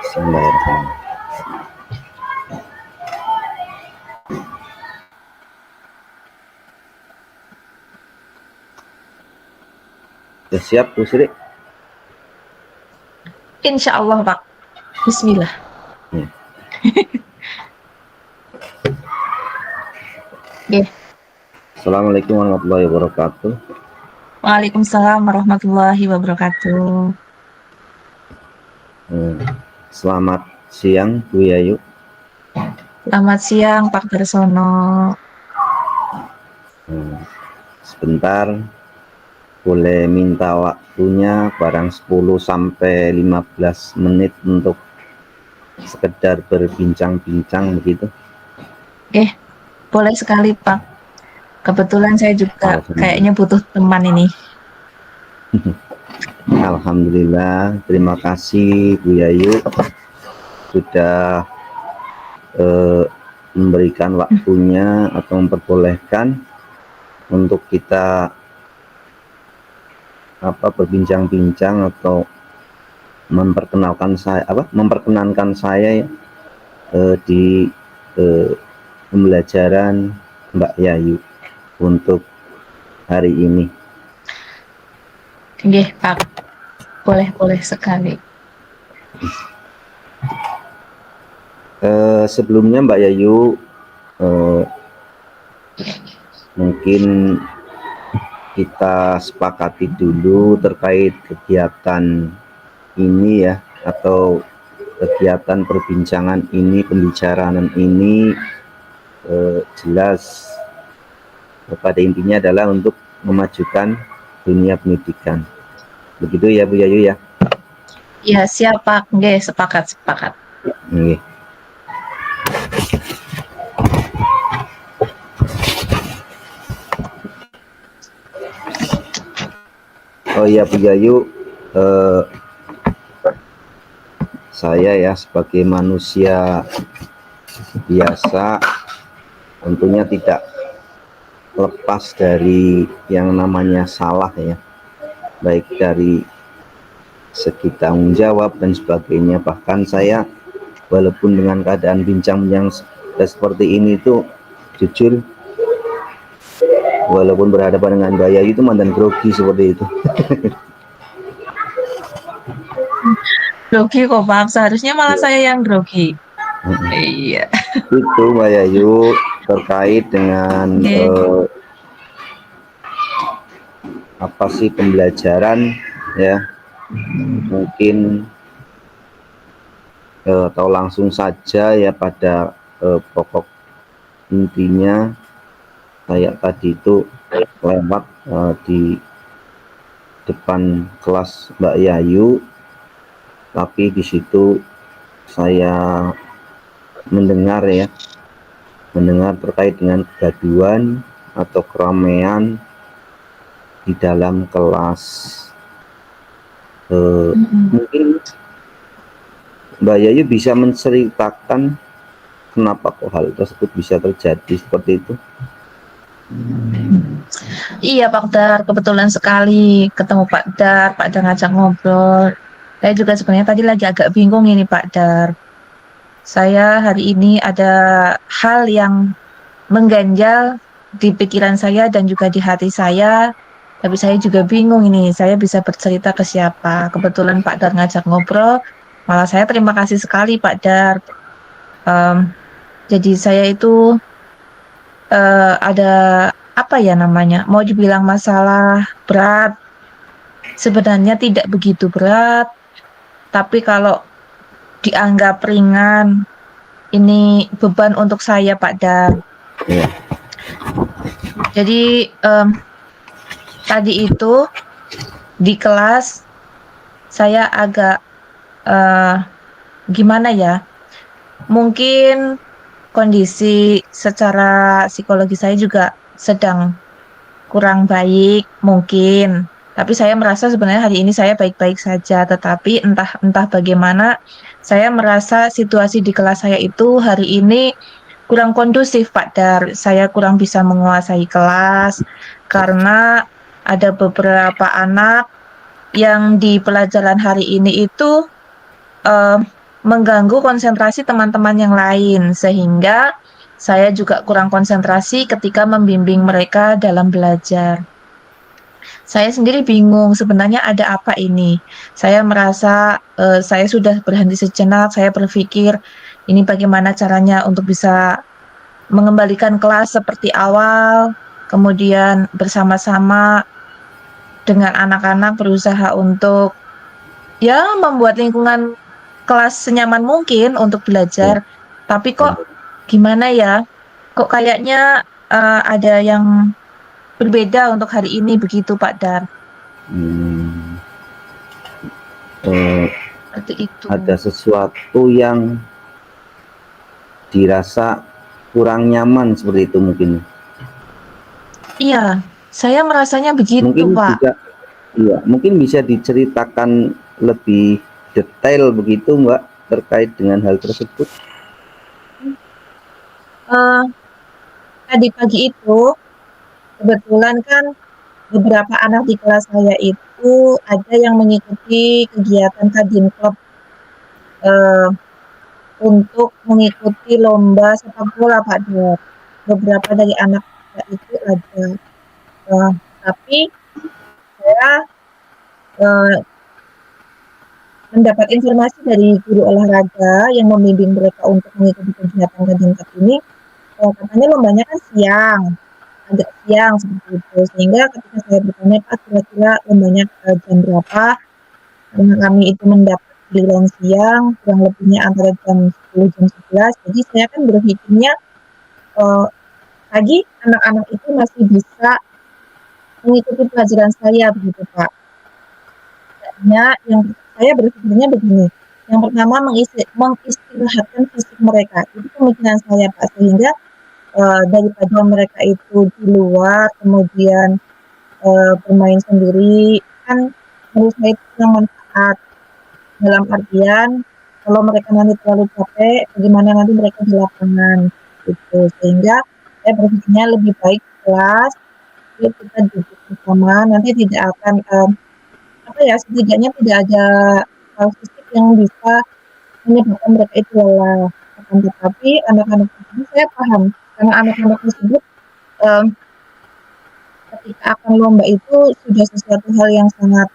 Bismillahirrahmanirrahim. Sudah siap, Bu Sri? Insya Allah, Pak. Bismillah. Okay. Assalamualaikum warahmatullahi wabarakatuh. Waalaikumsalam warahmatullahi wabarakatuh. Selamat siang, Bu Yayu. Selamat siang, Pak Darsono. Sebentar, boleh minta waktunya barang 10 sampai 15 menit untuk sekedar berbincang-bincang begitu. Oke, boleh sekali, Pak. Kebetulan saya juga kayaknya butuh teman ini. Alhamdulillah, terima kasih Bu Yayu sudah memberikan waktunya atau memperbolehkan untuk kita berbincang-bincang atau memperkenankan saya di pembelajaran Mbak Yayu untuk hari ini. Oke, Pak. Boleh sekali. Sebelumnya Mbak Yayu, mungkin kita sepakati dulu terkait kegiatan ini ya, atau kegiatan perbincangan ini, pembicaraan ini jelas pada intinya adalah untuk memajukan dunia pendidikan. Begitu ya Bu Yayu ya? Ya, siap Pak. Oke, sepakat. Oke. Oh iya Bu Yayu, saya ya sebagai manusia biasa tentunya tidak lepas dari yang namanya salah ya, baik dari segi tanggung jawab dan sebagainya. Bahkan saya walaupun dengan keadaan bincang yang seperti ini tuh jujur, walaupun berhadapan dengan Mbak Yayu itu mantan grogi seperti itu. Grogi kok Pak, seharusnya malah saya yang grogi. Iya. Itu Mbak Yayu terkait dengan apa sih pembelajaran ya, mungkin atau langsung saja ya pada pokok intinya. Saya tadi itu lewat di depan kelas Mbak Yayu, tapi di situ saya mendengar terkait dengan kegaduhan atau keramaian di dalam kelas. Mungkin Mbak Yayu bisa menceritakan kenapa kok hal tersebut bisa terjadi seperti itu? Iya Pak Dar, kebetulan sekali ketemu Pak Dar ngajak ngobrol. Saya juga sebenarnya tadi lagi agak bingung ini Pak Dar. Saya hari ini ada hal yang mengganjal di pikiran saya dan juga di hati saya. Tapi saya juga bingung ini, saya bisa bercerita ke siapa. Kebetulan Pak Dar ngajak ngobrol, malah saya terima kasih sekali Pak Dar. Jadi saya itu ada apa ya namanya, mau dibilang masalah berat, sebenarnya tidak begitu berat, tapi kalau dianggap ringan, ini beban untuk saya Pak Dar. Jadi tadi itu di kelas saya agak gimana ya, mungkin kondisi secara psikologi saya juga sedang kurang baik mungkin, tapi saya merasa sebenarnya hari ini saya baik-baik saja, tetapi entah bagaimana saya merasa situasi di kelas saya itu hari ini kurang kondusif Pak Dar. Saya kurang bisa menguasai kelas karena ada beberapa anak yang di pelajaran hari ini itu eh, mengganggu konsentrasi teman-teman yang lain, sehingga saya juga kurang konsentrasi ketika membimbing mereka dalam belajar. Saya sendiri bingung sebenarnya ada apa ini. Saya merasa saya sudah berhenti sejenak, saya berpikir ini bagaimana caranya untuk bisa mengembalikan kelas seperti awal, kemudian bersama-sama dengan anak-anak berusaha untuk ya membuat lingkungan kelas senyaman mungkin untuk Ya, belajar. Tapi kok benar. gimana ya? Kok kayaknya ada yang berbeda untuk hari ini begitu Pak Dar. Hmm, eh, Seperti itu. ada sesuatu yang dirasa kurang nyaman seperti itu mungkin. Iya, saya merasanya begitu Mungkin Pak. bisa, iya, mungkin bisa diceritakan lebih detail begitu, Mbak, terkait dengan hal tersebut. Eh, Tadi pagi itu kebetulan kan beberapa anak di kelas saya itu ada yang mengikuti kegiatan Kadin Club eh, untuk mengikuti lomba sepak bola Pak Dar. Beberapa dari anak saya itu ada. Eh, tapi saya eh, mendapat informasi dari guru olahraga yang membimbing mereka untuk mengikuti kegiatan Kadin Club ini, katanya lombanya kan siang, agak siang seperti itu. Sehingga ketika saya bertanya, Pak, kira-kira lombanya jam berapa? Karena kami itu mendapat giliran siang, kurang lebihnya antara jam 10 jam 11. Jadi saya kan berpikirnya eh, pagi anak-anak itu masih bisa mengikuti pelajaran saya begitu Pak. Makanya yang saya berpikirnya begini. Yang pertama mengistirahatkan fisik mereka. Itu pemikiran saya Pak, sehingga daripada mereka itu di luar kemudian bermain sendiri, kan menurut saya itu kurang manfaat. Dalam artian kalau mereka nanti terlalu capek, bagaimana nanti mereka di lapangan gitu. Sehingga saya berpikirnya lebih baik kelas, yuk kita duduk bersama, nanti tidak akan apa ya, setidaknya tidak ada hal fisik yang bisa menyebabkan mereka itu lelah. Akan tetapi anak-anak tersebut saya paham, karena anak-anak tersebut em, ketika akan lomba itu sudah sesuatu hal yang sangat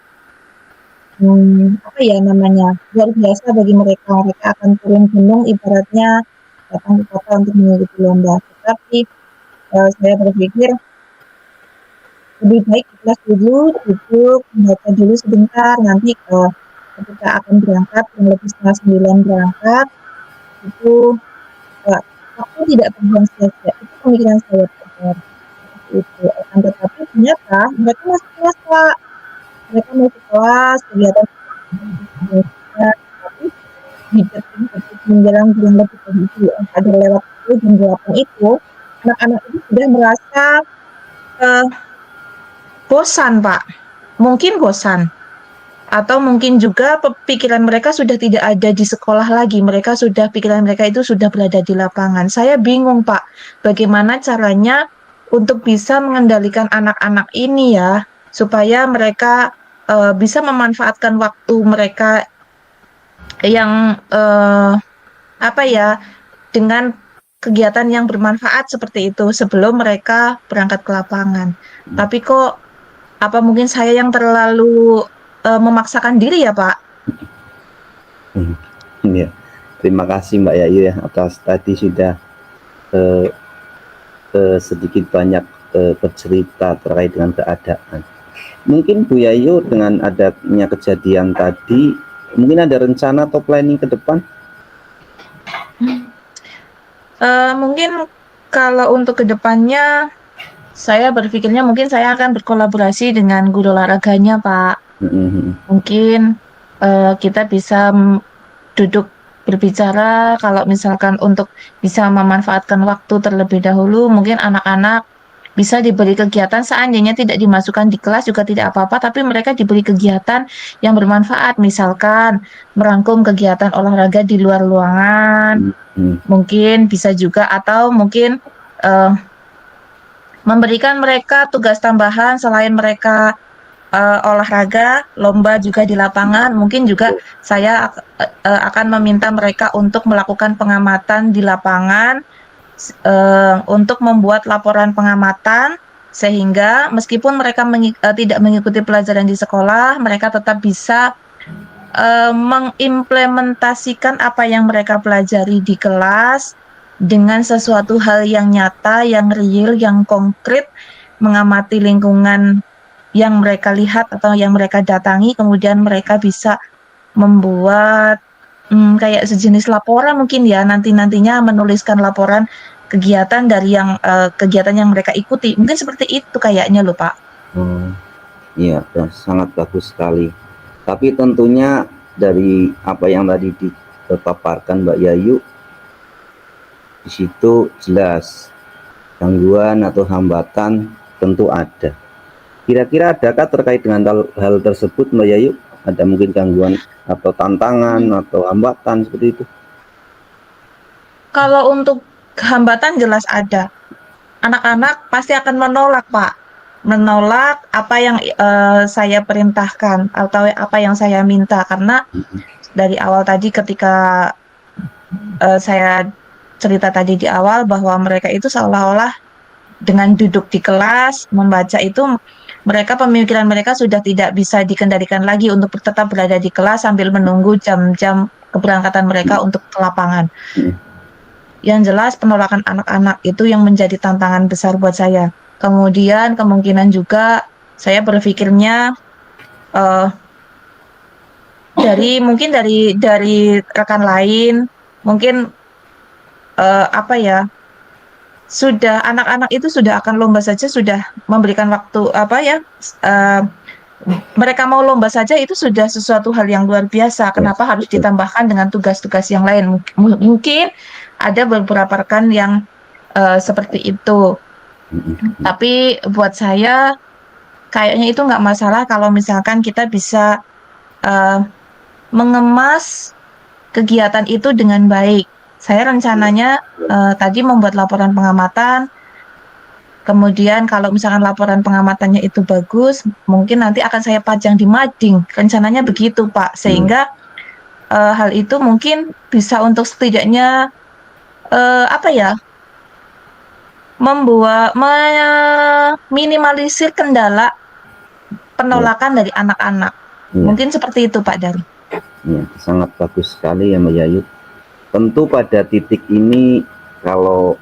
apa ya namanya, luar biasa bagi mereka. Mereka akan turun gunung ibaratnya datang ke kota untuk mengikuti lomba. Tetapi saya berpikir lebih baik di kelas dulu, duduk, membaca dulu sebentar, nanti ketika akan berangkat, yang lebih setengah 9 berangkat, itu waktu tidak terbuang sia-sia. Itu pemikiran saya Pak. Seperti itu. Akan tetapi ternyata mereka masih kelas Pak. Mereka masih kelas, kegiatan tapi di detik-detik menjelang kurang lebih ada lewat 10 jam 8 itu, anak-anak itu sudah merasa eh, bosan Pak. Mungkin bosan. Atau mungkin juga pikiran mereka sudah tidak ada di sekolah lagi. Mereka sudah, pikiran mereka itu sudah berada di lapangan. Saya bingung Pak, bagaimana caranya untuk bisa mengendalikan anak-anak ini ya, supaya mereka bisa memanfaatkan waktu mereka yang apa ya, dengan kegiatan yang bermanfaat seperti itu sebelum mereka berangkat ke lapangan. Tapi kok apa mungkin saya yang terlalu memaksakan diri ya, Pak? Hmm, ya. Terima kasih Mbak Yayu ya atas tadi sudah eh, sedikit banyak bercerita terkait dengan keadaan. Mungkin Bu Yayu dengan adanya kejadian tadi, mungkin ada rencana atau planning ke depan? Mungkin kalau untuk kedepannya, saya berpikirnya mungkin saya akan berkolaborasi dengan guru olahraganya, Pak. Mhm. Mungkin kita bisa duduk berbicara kalau misalkan untuk bisa memanfaatkan waktu terlebih dahulu, mungkin anak-anak bisa diberi kegiatan seandainya tidak dimasukkan di kelas juga tidak apa-apa, tapi mereka diberi kegiatan yang bermanfaat, misalkan merangkum kegiatan olahraga di luar ruangan, Mhm. mungkin bisa juga, atau mungkin eh, memberikan mereka tugas tambahan selain mereka olahraga, lomba juga di lapangan. Mungkin juga saya akan meminta mereka untuk melakukan pengamatan di lapangan, untuk membuat laporan pengamatan sehingga meskipun mereka tidak mengikuti pelajaran di sekolah, mereka tetap bisa mengimplementasikan apa yang mereka pelajari di kelas dengan sesuatu hal yang nyata, yang real, yang konkret, mengamati lingkungan yang mereka lihat atau yang mereka datangi, kemudian mereka bisa membuat kayak sejenis laporan mungkin ya, nantinya menuliskan laporan kegiatan dari kegiatan yang mereka ikuti. Mungkin seperti itu kayaknya loh, Pak. Iya, sangat bagus sekali. Tapi tentunya dari apa yang tadi dipaparkan Mbak Yayu, di situ jelas gangguan atau hambatan tentu ada. Kira-kira adakah terkait dengan hal tersebut Mbak Yayu? Ada mungkin gangguan atau tantangan atau hambatan seperti itu? Kalau untuk hambatan jelas ada. Anak-anak pasti akan menolak, Pak. Menolak apa yang saya perintahkan atau apa yang saya minta. Karena dari awal tadi ketika saya cerita tadi di awal bahwa mereka itu seolah-olah dengan duduk di kelas, membaca itu mereka pemikiran mereka sudah tidak bisa dikendalikan lagi untuk tetap berada di kelas sambil menunggu jam-jam keberangkatan mereka untuk ke lapangan. Yang jelas penolakan anak-anak itu yang menjadi tantangan besar buat saya. Kemudian kemungkinan juga saya berpikirnya mungkin dari rekan lain, mungkin apa ya, sudah anak-anak itu sudah akan lomba saja sudah memberikan waktu apa ya, mereka mau lomba saja itu sudah sesuatu hal yang luar biasa. Kenapa harus ditambahkan dengan tugas-tugas yang lain? Mungkin ada beberapa rekan yang seperti itu. Tapi buat saya kayaknya itu nggak masalah kalau misalkan kita bisa mengemas kegiatan itu dengan baik. Saya rencananya tadi membuat laporan pengamatan, kemudian kalau misalkan laporan pengamatannya itu bagus, mungkin nanti akan saya pajang di mading. Rencananya begitu, Pak. Sehingga hal itu mungkin bisa untuk setidaknya apa ya, minimalisir kendala penolakan dari anak-anak. Mungkin seperti itu, Pak Dari. Ya, sangat bagus sekali ya Mbak Yayu. Tentu pada titik ini kalau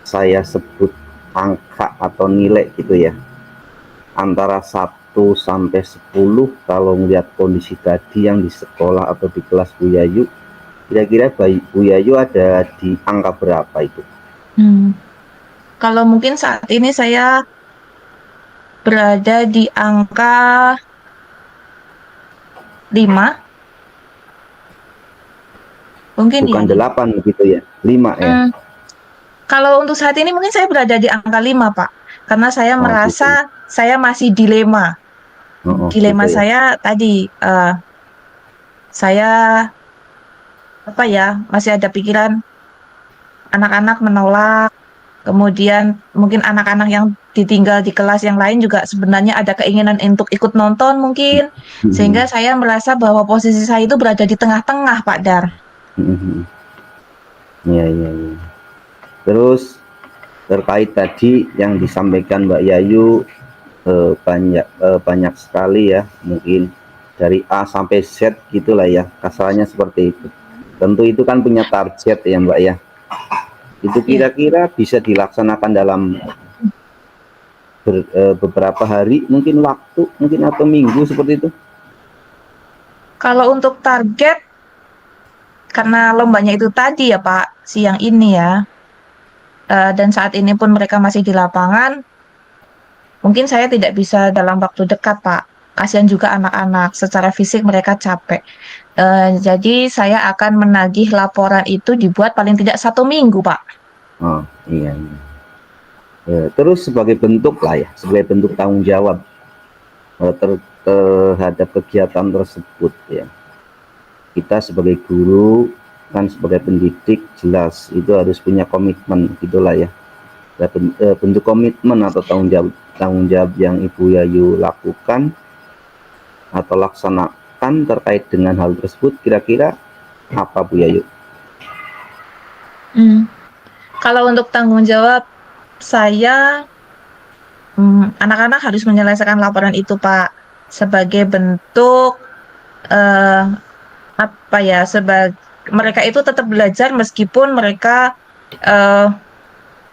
saya sebut angka atau nilai gitu ya, antara 1 sampai 10 kalau melihat kondisi tadi yang di sekolah atau di kelas Bu Yayu, kira-kira Bu Yayu ada di angka berapa itu? Kalau mungkin saat ini saya berada di angka 5. Mungkin bukan ya. 8 begitu ya, 5 ya. Kalau untuk saat ini mungkin saya berada di angka 5, Pak. Karena saya merasa gitu. Saya masih dilema. Dilema gitu saya ya. Tadi saya apa ya, masih ada pikiran anak-anak menolak. Kemudian mungkin anak-anak yang ditinggal di kelas yang lain juga sebenarnya ada keinginan untuk ikut nonton mungkin. Sehingga saya merasa bahwa posisi saya itu berada di tengah-tengah, Pak Dar. Ya. Terus terkait tadi yang disampaikan Mbak Yayu, banyak sekali ya, mungkin dari A sampai Z gitulah ya, kasarnya seperti itu. Tentu itu kan punya target ya Mbak ya. Itu kira-kira bisa dilaksanakan dalam beberapa hari, mungkin waktu, mungkin atau minggu seperti itu. Kalau untuk target, karena lombanya itu tadi ya Pak, siang ini ya, dan saat ini pun mereka masih di lapangan, mungkin saya tidak bisa dalam waktu dekat Pak. Kasihan juga anak-anak, secara fisik mereka capek. Jadi saya akan menagih laporan itu dibuat paling tidak 1 minggu Pak. Oh iya. Terus sebagai bentuk lah ya, sebagai bentuk tanggung jawab terhadap kegiatan tersebut ya. Kita sebagai guru kan, sebagai pendidik, jelas itu harus punya komitmen gitulah ya. Bentuk komitmen atau tanggung jawab yang Ibu Yayu lakukan atau laksanakan terkait dengan hal tersebut kira-kira apa Bu Yayu? Kalau untuk tanggung jawab saya, anak-anak harus menyelesaikan laporan itu, Pak, sebagai bentuk eh, apa ya? Mereka itu tetap belajar meskipun mereka eh,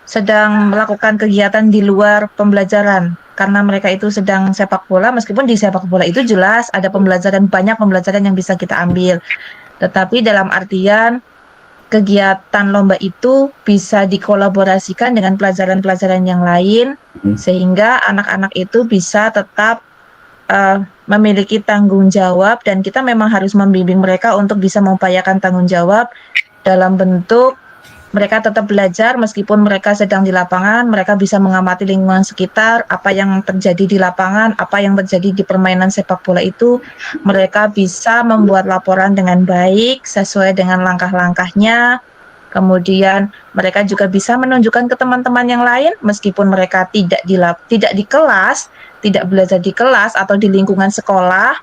sedang melakukan kegiatan di luar pembelajaran. Karena mereka itu sedang sepak bola, meskipun di sepak bola itu jelas ada pembelajaran, banyak pembelajaran yang bisa kita ambil. Tetapi dalam artian kegiatan lomba itu bisa dikolaborasikan dengan pelajaran-pelajaran yang lain, sehingga anak-anak itu bisa tetap memiliki tanggung jawab, dan kita memang harus membimbing mereka untuk bisa mengupayakan tanggung jawab dalam bentuk mereka tetap belajar meskipun mereka sedang di lapangan, mereka bisa mengamati lingkungan sekitar, apa yang terjadi di lapangan, apa yang terjadi di permainan sepak bola itu, mereka bisa membuat laporan dengan baik sesuai dengan langkah-langkahnya. Kemudian mereka juga bisa menunjukkan ke teman-teman yang lain meskipun mereka tidak di kelas, tidak belajar di kelas atau di lingkungan sekolah.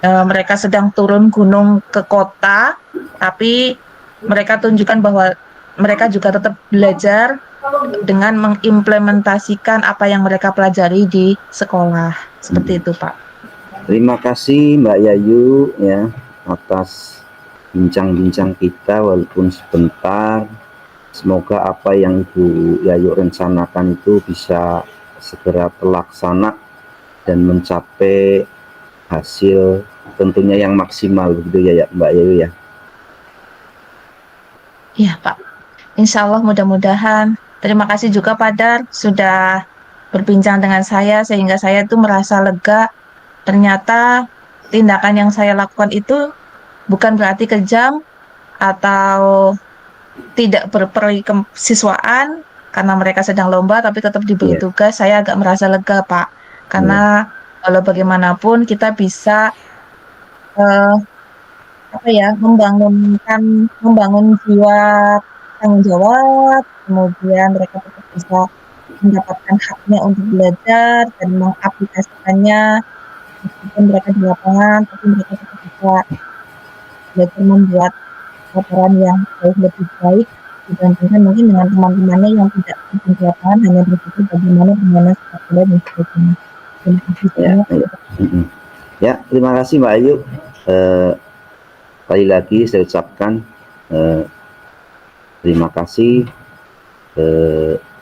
Mereka sedang turun gunung ke kota, tapi mereka tunjukkan bahwa mereka juga tetap belajar dengan mengimplementasikan apa yang mereka pelajari di sekolah. Seperti itu, Pak. Terima kasih Mbak Yayu ya atas bincang-bincang kita walaupun sebentar. Semoga apa yang Ibu Yayu rencanakan itu bisa segera terlaksana dan mencapai hasil tentunya yang maksimal begitu ya Mbak Yayu ya. Iya, Pak. Insya Allah mudah-mudahan. Terima kasih juga Pak Dar sudah berbincang dengan saya sehingga saya tuh merasa lega. Ternyata tindakan yang saya lakukan itu bukan berarti kejam atau tidak berperi kesiswaan karena mereka sedang lomba tapi tetap diberi tugas. Saya agak merasa lega, Pak. Karena kalau bagaimanapun kita bisa membangun jiwa tanggung jawab, kemudian mereka tetap bisa mendapatkan haknya untuk belajar dan mengaplikasikannya meskipun mereka di lapangan, tapi mereka tetap bisa belajar membuat laporan yang jauh lebih baik dibandingkan mungkin dengan teman-temannya yang tidak di lapangan, hanya berpikir bagaimana sepak bola dan sebagainya. Terima kasih banyak. Ya, terima kasih Mbak Ayu. Sekali lagi saya ucapkan terima kasih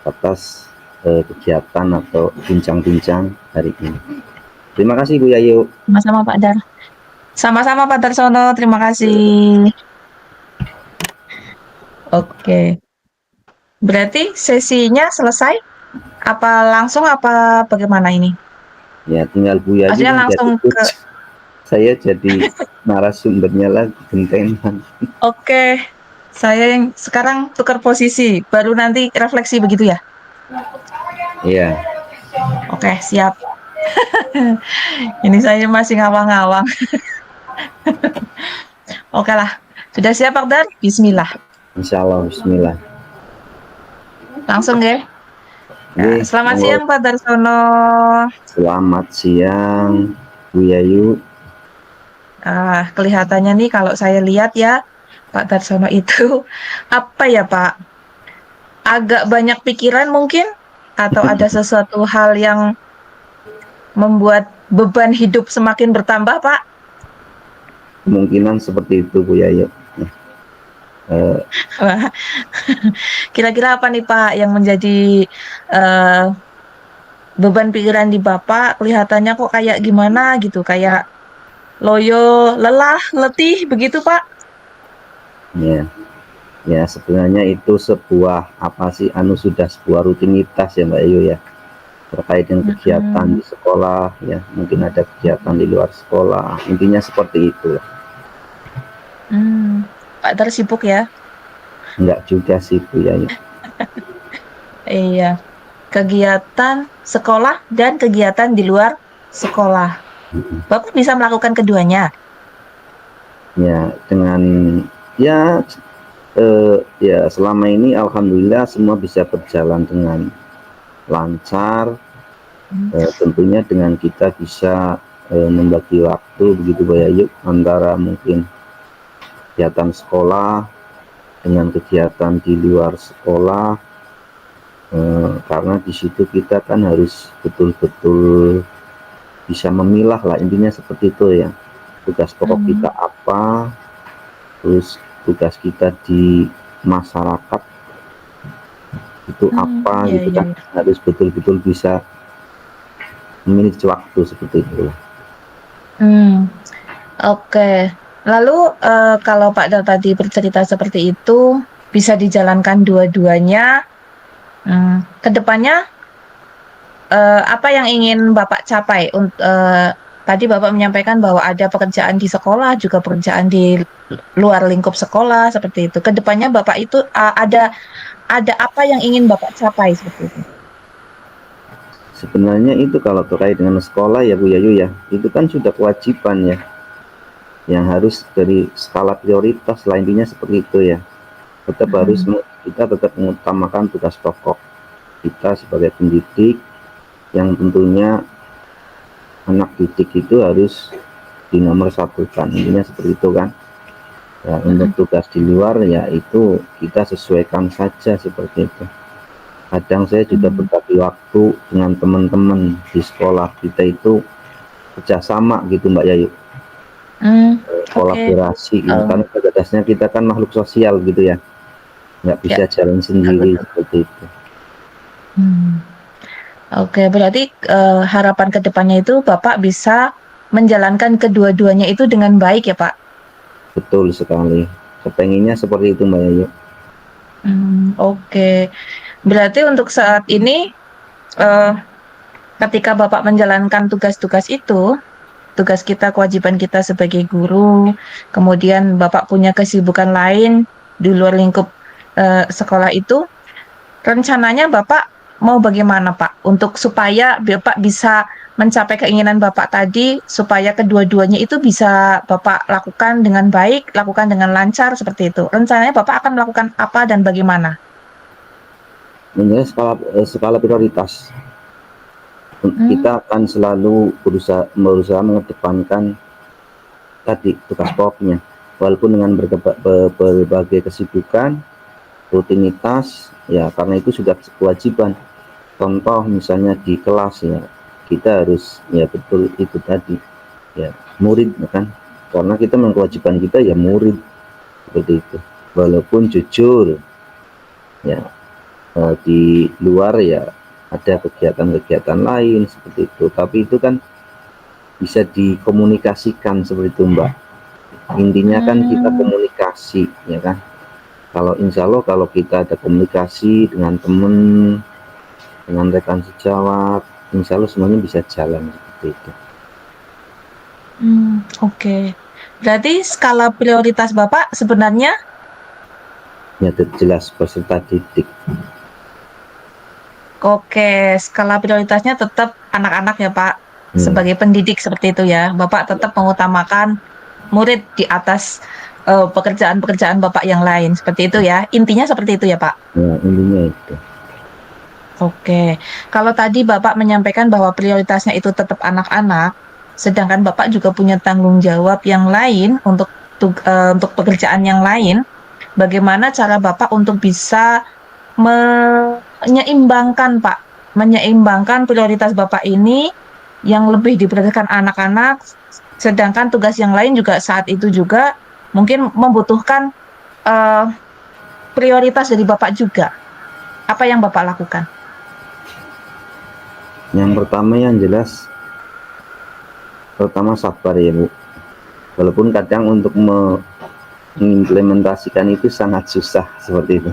atas kegiatan atau bincang-bincang hari ini. Terima kasih Bu Yayu. Sama-sama Pak Dar. Sama-sama Pak Darsono, terima kasih. Oke. Berarti sesinya selesai? Apa langsung apa bagaimana ini? Ya, tinggal Bu Yayu. Maksudnya langsung ke... Saya jadi narasumbernya lagi gentengan. Oke. Saya yang sekarang tukar posisi, baru nanti refleksi begitu ya? Iya. Oke, siap. Ini saya masih ngawang-ngawang. Oke lah. Sudah siap Pak Dar? Bismillah. Insya Allah, bismillah. Langsung ya? Nah, selamat siang Pak Darsono. Selamat siang Bu Yayu. Kelihatannya nih kalau saya lihat ya, Pak Darsono itu apa ya Pak? Agak banyak pikiran mungkin? Atau ada sesuatu hal yang membuat beban hidup semakin bertambah Pak? Kemungkinan seperti itu Bu Yayu. Kira-kira apa nih Pak yang menjadi beban pikiran di Bapak? Kelihatannya kok kayak gimana gitu, kayak loyo, lelah, letih, begitu Pak? Ya sebenarnya itu sebuah sudah sebuah rutinitas ya Mbak Ayu ya, terkait dengan kegiatan di sekolah ya, mungkin ada kegiatan di luar sekolah, intinya seperti itu. Pak Dar sibuk ya? Enggak juga sih Bu Yayu. Iya, kegiatan sekolah dan kegiatan di luar sekolah. Bapak bisa melakukan keduanya? Ya, dengan ya selama ini alhamdulillah semua bisa berjalan dengan lancar. Tentunya dengan kita bisa membagi waktu begitu Bu Yayu antara mungkin kegiatan sekolah dengan kegiatan di luar sekolah, karena di situ kita kan harus betul-betul bisa memilah lah, intinya seperti itu ya. Tugas pokok kita apa, terus tugas kita di masyarakat itu apa Iya, gitu iya, kan, iya. harus betul-betul bisa memilih waktu seperti itu. Hmm, oke. Lalu kalau Pak Dar tadi bercerita seperti itu, bisa dijalankan dua-duanya. Ke depannya apa yang ingin Bapak capai? Tadi Bapak menyampaikan bahwa ada pekerjaan di sekolah, juga pekerjaan di luar lingkup sekolah seperti itu. Kedepannya Bapak itu ada apa yang ingin Bapak capai seperti itu? Sebenarnya itu kalau terkait dengan sekolah ya Bu Yayu ya, itu kan sudah kewajiban ya, yang harus dari skala prioritas lah, intinya seperti itu ya. Tetap harus kita tetap mengutamakan tugas pokok kita sebagai pendidik, yang tentunya anak didik itu harus di nomor satukan, intinya seperti itu kan ya. Untuk tugas di luar ya itu kita sesuaikan saja seperti itu. Kadang saya juga berbagi waktu dengan teman-teman di sekolah kita itu kerjasama gitu Mbak Yayu, Oke. kolaborasi gitu. Karena pada dasarnya kita kan makhluk sosial gitu ya, nggak Ya, bisa jalan betul, sendiri betul. seperti itu. Oke, berarti harapan ke depannya itu Bapak bisa menjalankan kedua-duanya itu dengan baik ya, Pak? Betul sekali, kepenginnya seperti itu Mbak Yayu. Oke. Berarti untuk saat ini, eh, ketika Bapak menjalankan tugas-tugas itu, tugas kita, kewajiban kita sebagai guru, kemudian Bapak punya kesibukan lain di luar lingkup sekolah itu, rencananya Bapak mau bagaimana, Pak? Untuk supaya Bapak bisa mencapai keinginan Bapak tadi, supaya kedua-duanya itu bisa Bapak lakukan dengan baik, lakukan dengan lancar seperti itu. Rencananya Bapak akan melakukan apa dan bagaimana? Mengenai skala prioritas, kita akan selalu berusaha mengedepankan tadi tugas pokoknya, walaupun dengan berbagai kesibukan, rutinitas ya, karena itu sudah kewajiban. Contoh misalnya di kelas ya, kita harus ya betul itu tadi ya, murid ya kan, karena kita memang kewajiban kita ya murid seperti itu. Walaupun jujur ya, di luar ya ada kegiatan-kegiatan lain seperti itu, tapi itu kan bisa dikomunikasikan seperti itu Mbak. Intinya kan kita komunikasi ya kan. Kalau insya Allah kalau kita ada komunikasi dengan teman, dengan rekan sejawat, insya Allah semuanya bisa jalan seperti itu. Oke. Berarti skala prioritas Bapak sebenarnya Ya jelas peserta didik. oke, skala prioritasnya tetap anak-anak ya, Pak. Sebagai pendidik seperti itu ya. Bapak tetap mengutamakan murid di atas pekerjaan-pekerjaan Bapak yang lain. Seperti itu ya. Intinya seperti itu ya, Pak. Ya intinya itu. Oke. Kalau tadi Bapak menyampaikan bahwa prioritasnya itu tetap anak-anak, sedangkan Bapak juga punya tanggung jawab yang lain untuk pekerjaan yang lain. Bagaimana cara Bapak untuk bisa menyeimbangkan, Pak, menyeimbangkan prioritas Bapak ini yang lebih diprioritaskan anak-anak, sedangkan tugas yang lain juga saat itu juga mungkin membutuhkan eh, prioritas dari Bapak juga. Apa yang Bapak lakukan? Yang pertama yang jelas, pertama sabar ya Bu. Walaupun kadang untuk mengimplementasikan itu sangat susah seperti itu.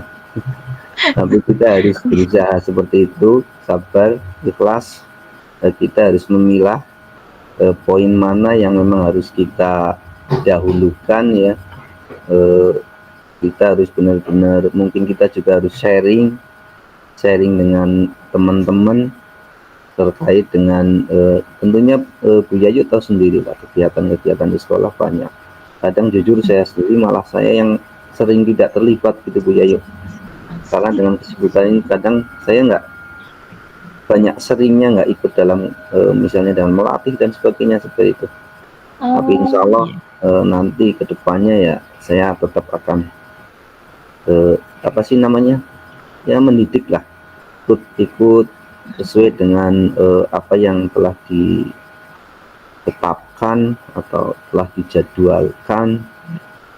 Tapi kita harus berusaha seperti itu, sabar, ikhlas. Kita harus memilah poin mana yang memang harus kita dahulukan ya. Kita harus benar-benar, mungkin kita juga harus sharing dengan teman-teman terkait dengan tentunya Bu Yayu tahu sendiri Pak, kegiatan-kegiatan di sekolah banyak. Kadang jujur saya sendiri malah saya yang sering tidak terlibat gitu Bu Yayu, karena dengan kesibukan ini kadang saya banyak seringnya nggak ikut dalam misalnya dalam melatih dan sebagainya seperti itu. Tapi insya Oh, Allah iya. nanti kedepannya ya saya tetap akan apa sih namanya, ya mendidik lah, ikut sesuai dengan apa yang telah ditetapkan atau telah dijadwalkan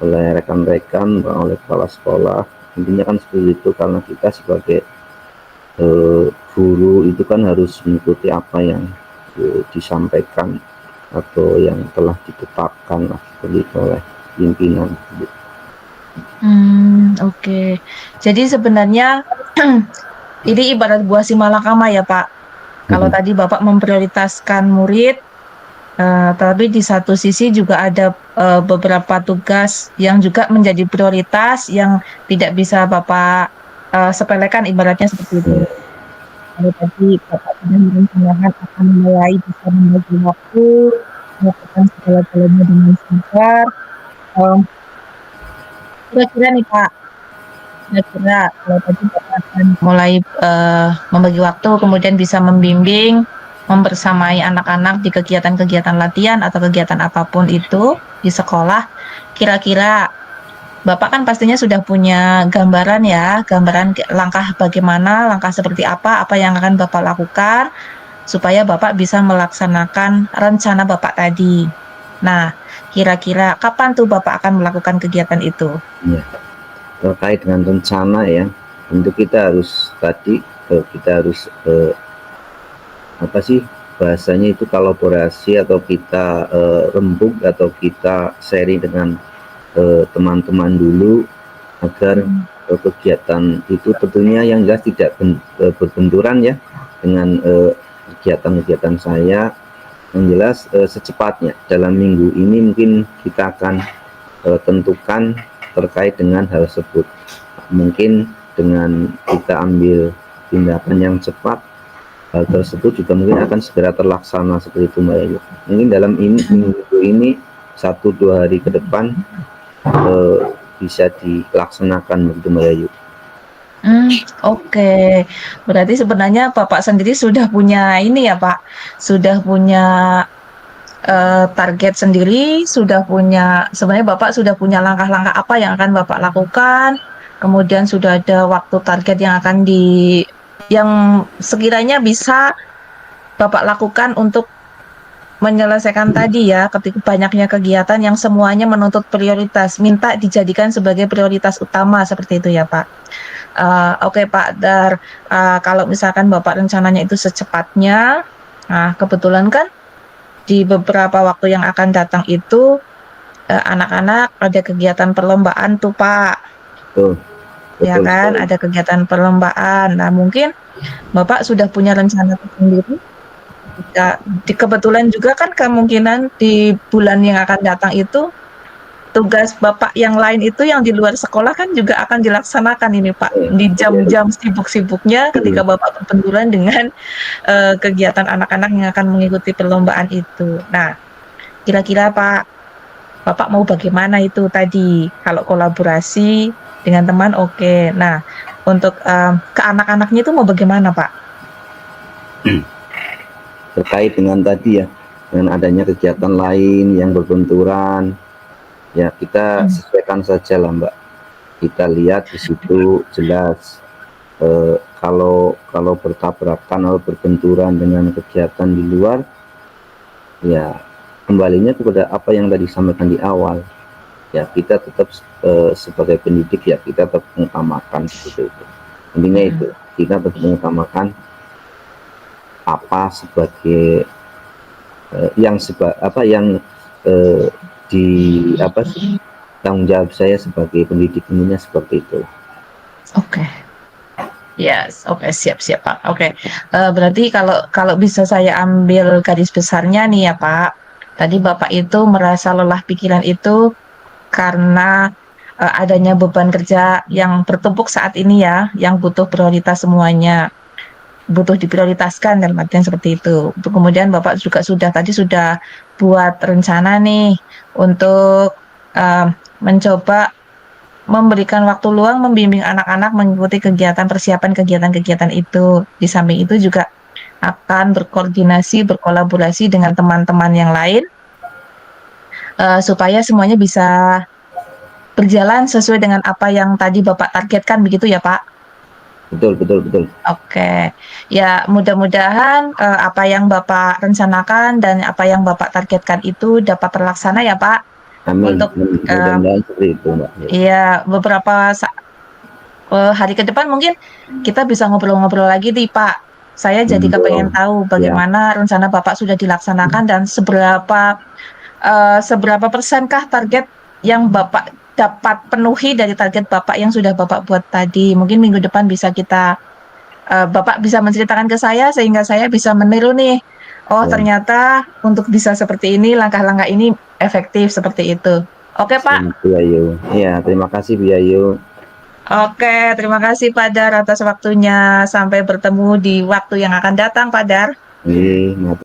oleh rekan-rekan, oleh kepala sekolah. Intinya kan seperti itu, karena kita sebagai guru itu kan harus mengikuti apa yang disampaikan atau yang telah ditetapkan lah seperti itu oleh pimpinan. Oke. Jadi sebenarnya ini ibarat buah si malakama ya Pak. Kalau tadi Bapak memprioritaskan murid, tapi di satu sisi juga ada beberapa tugas yang juga menjadi prioritas yang tidak bisa Bapak sepelekan, ibaratnya seperti itu. Ya, Kalau tadi Bapak sudah merencanakan akan mulai bisa membagi waktu, melakukan segala-galanya dengan sabar. Eh, Kira-kira nih Pak, kira-kira kalau tadi Bapak akan mulai membagi waktu, kemudian bisa membimbing, membersamai anak-anak di kegiatan-kegiatan latihan atau kegiatan apapun itu di sekolah, kira-kira Bapak kan pastinya sudah punya gambaran ya, gambaran langkah bagaimana, langkah seperti apa yang akan Bapak lakukan supaya Bapak bisa melaksanakan rencana Bapak tadi. Nah, kira-kira kapan tuh Bapak akan melakukan kegiatan itu? ya. Terkait dengan rencana ya, tentu kita harus kita harus apa sih bahasanya itu, kolaborasi atau kita rembuk atau kita sharing dengan teman-teman dulu agar kegiatan itu tentunya yang jelas tidak berbenturan ya dengan kegiatan-kegiatan saya. Yang jelas secepatnya dalam minggu ini mungkin kita akan tentukan terkait dengan hal tersebut. Mungkin dengan kita ambil tindakan yang cepat, hal tersebut juga mungkin akan segera terlaksana seperti itu Mbak Ayu. Mungkin dalam minggu ini 1-2 hari ke depan bisa dilaksanakan begitu Mbak Ayu. Oke. Berarti sebenarnya Bapak sendiri sudah punya ini ya Pak, sudah punya target sendiri, sudah punya sebenarnya Bapak sudah punya langkah-langkah apa yang akan Bapak lakukan, kemudian sudah ada waktu target yang sekiranya bisa Bapak lakukan untuk menyelesaikan tadi ya, ketika banyaknya kegiatan yang semuanya menuntut prioritas, minta dijadikan sebagai prioritas utama seperti itu ya Pak. Oke Pak Dar, kalau misalkan Bapak rencananya itu secepatnya, kebetulan kan di beberapa waktu yang akan datang itu anak-anak ada kegiatan perlombaan tuh Pak, Betul, ya betul kan? sekali. Ada kegiatan perlombaan. Nah mungkin Bapak sudah punya rencana tersendiri. Kebetulan juga kan kemungkinan di bulan yang akan datang itu tugas Bapak yang lain itu yang di luar sekolah kan juga akan dilaksanakan ini Pak, di jam-jam sibuk-sibuknya ketika Bapak berbenturan dengan kegiatan anak-anak yang akan mengikuti perlombaan itu. Nah, kira-kira Pak, Bapak mau bagaimana itu tadi? Kalau kolaborasi dengan teman oke. Nah, untuk ke anak-anaknya itu mau bagaimana Pak? Terkait dengan tadi ya, dengan adanya kegiatan lain yang berbenturan, ya kita sesuaikan saja lah Mbak. Kita lihat di situ jelas kalau bertabrakan atau berbenturan dengan kegiatan di luar, ya kembalinya kepada apa yang tadi disampaikan di awal. Ya kita tetap sebagai pendidik ya kita tetap mengutamakan seperti itu. Intinya itu, kita tetap mengutamakan apa sebagai yang di apa sih tanggung jawab saya sebagai pendidik, intinya seperti itu. Oke. Yes, oke, siap Pak. Oke. Berarti kalau bisa saya ambil garis besarnya nih ya Pak. Tadi Bapak itu merasa lelah pikiran itu karena adanya beban kerja yang bertumpuk saat ini ya, yang butuh prioritas semuanya, butuh diprioritaskan dalam artian seperti itu. Kemudian Bapak juga sudah buat rencana nih untuk mencoba memberikan waktu luang membimbing anak-anak mengikuti kegiatan persiapan kegiatan-kegiatan itu. Di samping itu juga akan berkoordinasi, berkolaborasi dengan teman-teman yang lain supaya semuanya bisa berjalan sesuai dengan apa yang tadi Bapak targetkan, begitu ya Pak? Betul, betul, betul. Oke, ya mudah-mudahan apa yang Bapak rencanakan dan apa yang Bapak targetkan itu dapat terlaksana ya Pak. Amin. Untuk Mudah-mudahan seperti itu, Mbak. ya beberapa hari ke depan mungkin kita bisa ngobrol-ngobrol lagi nih Pak. Saya jadi kepengen tahu bagaimana rencana Bapak sudah dilaksanakan dan seberapa persenkah target yang Bapak dapat penuhi dari target Bapak yang sudah Bapak buat tadi. Mungkin minggu depan bisa Bapak bisa menceritakan ke saya sehingga saya bisa meniru nih. Oh, ternyata untuk bisa seperti ini, langkah-langkah ini efektif seperti itu. Oke, Pak. Bu Ayu. Iya, terima kasih Bu Ayu. Oke, terima kasih Pak Dar atas waktunya. Sampai bertemu di waktu yang akan datang, Pak Dar. Iya,